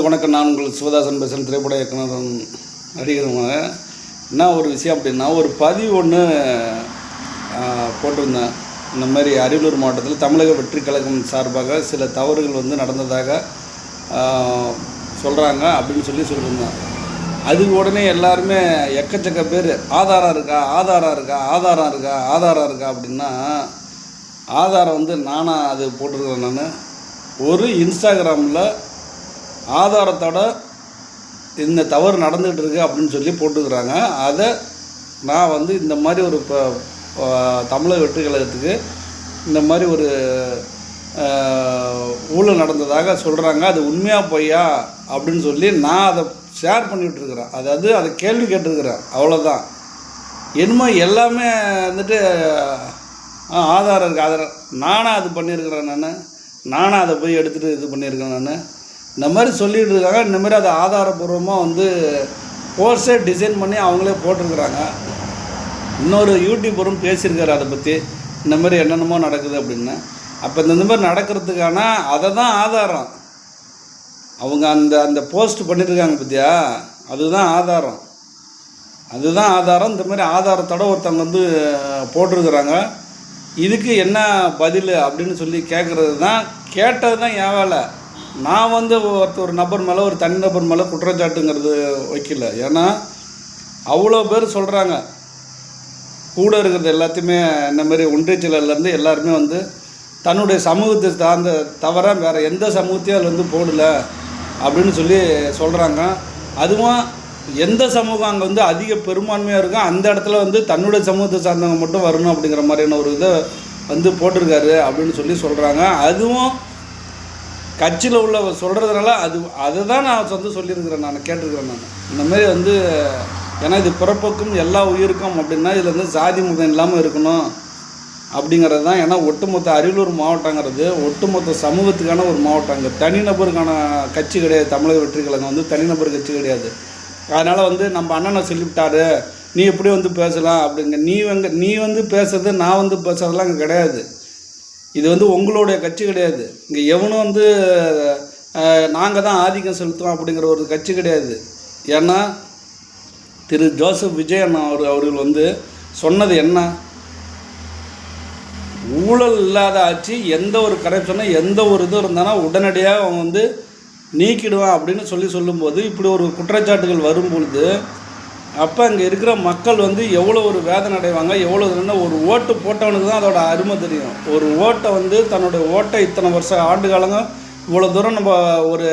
வணக்கம். நான் உங்கள் சிவதாசன் பேசுகிறேன், திரைப்பட இயக்குனர் நடிகருமாக. என்ன ஒரு விஷயம் அப்படின்னா, ஒரு பதிவு ஒன்று போட்டிருந்தேன். இந்த மாதிரி அரியலூர் மாவட்டத்தில் தமிழக வெற்றி கழகம் சார்பாக சில தவறுகள் நடந்ததாக சொல்கிறாங்க அப்படின்னு சொல்லியிருந்தேன். அதுக்கு உடனே எல்லாருமே எக்கச்சக்க பேர் ஆதாரம் இருக்கா ஆதாரம் இருக்கா ஆதாரம் இருக்கா ஆதாரம் இருக்கா அப்படின்னா, ஆதாரம் நானாக அது போட்டிருக்கிறேன். நான் ஒரு இன்ஸ்டாகிராமில் ஆதாரத்தோட இந்த தவறு நடந்துகிட்டு இருக்கு அப்படின்னு சொல்லி போட்டுக்கிறாங்க. அதை நான் இந்த மாதிரி ஒரு தமிழக வெற்றி கழகத்துக்கு இந்த மாதிரி ஒரு ஊழல் நடந்ததாக சொல்கிறாங்க. அது உண்மையாக பொய்யா அப்படின்னு சொல்லி நான் அதை ஷேர் பண்ணிகிட்ருக்கிறேன். அதாவது அதை கேள்வி கேட்டிருக்கிறேன், அவ்வளோதான். என்னமோ எல்லாமே ஆதாரம் இருக்குது. ஆதாரம் நானாக அது பண்ணியிருக்கிறேன், நானாக அதை போய் எடுத்துகிட்டு இது பண்ணியிருக்கேன். நான் இந்த மாதிரி சொல்லிகிட்டு இருக்காங்க. இந்த மாதிரி அதை ஆதாரபூர்வமாக கோர்ஸே டிசைன் பண்ணி அவங்களே போட்டிருக்கிறாங்க. இன்னொரு யூடியூபரும் பேசியிருக்காரு அதை பற்றி, இந்த மாதிரி என்னென்னமோ நடக்குது அப்படின்னு. அப்போ இந்த மாதிரி நடக்கிறதுக்கான அதை தான் ஆதாரம். அவங்க அந்த போஸ்ட் பண்ணியிருக்காங்க பார்த்தியா, அதுதான் ஆதாரம். அதுதான் ஆதாரம். இந்த மாதிரி ஆதாரத்தோட ஒருத்தவங்க போட்டிருக்கிறாங்க. இதுக்கு என்ன பதில் அப்படின்னு சொல்லி கேட்குறது தான், கேட்டது தான் என் வேலை. நான் ஒரு நபர் மேலே, ஒரு தனிநபர் மேலே குற்றச்சாட்டுங்கிறது வைக்கல. ஏன்னா அவ்வளோ பேர் சொல்கிறாங்க. கூட இருக்கிறது எல்லாத்தையுமே இந்த மாதிரி ஒன்றிய செயலர்லேருந்து எல்லாருமே தன்னுடைய சமூகத்தை சார்ந்த தவிர வேறு எந்த சமூகத்தையும் அதில் போடலை அப்படின்னு சொல்லி சொல்கிறாங்க. அதுவும் எந்த சமூகம் அங்கே அதிக பெரும்பான்மையாக இருக்கும் அந்த இடத்துல தன்னுடைய சமூகத்தை சார்ந்தவங்க மட்டும் வரணும் அப்படிங்கிற மாதிரியான ஒரு இதை போட்டிருக்காரு அப்படின்னு சொல்லி சொல்கிறாங்க. அதுவும் கட்சியில் உள்ள சொல்கிறதுனால அதை தான் நான் சொல்லியிருக்கிறேன், நான் கேட்டிருக்கிறேன். நான் இந்த மாதிரி ஏன்னா இது பிறப்புக்கும் எல்லா உயிருக்கும் அப்படின்னா இதில் சாதி மதம் இல்லாமல் இருக்கணும் அப்படிங்கிறது தான். ஏன்னா ஒட்டுமொத்த அரியலூர் மாவட்டங்கிறது ஒட்டுமொத்த சமூகத்துக்கான ஒரு மாவட்டம். இங்கே தனிநபருக்கான கட்சி கிடையாது. தமிழக வெற்றி கழகம் தனிநபர் கட்சி கிடையாது. அதனால் நம்ம அண்ணனை சொல்லிவிட்டாரு, நீ எப்படி பேசலாம் அப்படிங்க. நீ பேசுறது நான் பேசுறதெல்லாம் இங்கே கிடையாது. இது உங்களுடைய கட்சி கிடையாது. இங்கே எவனும் நாங்கள் தான் ஆதிக்கம் செலுத்துவோம் அப்படிங்கிற ஒரு கட்சி கிடையாது. ஏன்னா திரு ஜோசப் விஜயன் அவர்கள் சொன்னது என்ன, ஊழல் இல்லாத ஆட்சி, எந்த ஒரு கரப்ஷனும் எந்த ஒரு இது இருந்தாலும் உடனடியாக அவங்க நீக்கிடுவான் அப்படின்னு சொல்லும்போது இப்படி ஒரு குற்றச்சாட்டுகள் வரும்பொழுது அப்போ அங்கே இருக்கிற மக்கள் எவ்வளோ ஒரு வேதனை அடைவாங்க. எவ்வளோ ஒரு ஓட்டு போட்டவனுக்கு தான் அதோட அருமை தெரியும். ஒரு ஓட்டை தன்னுடைய ஓட்டை இத்தனை வருஷம் ஆண்டு காலங்க இவ்வளோ தூரம் நம்ம ஒரு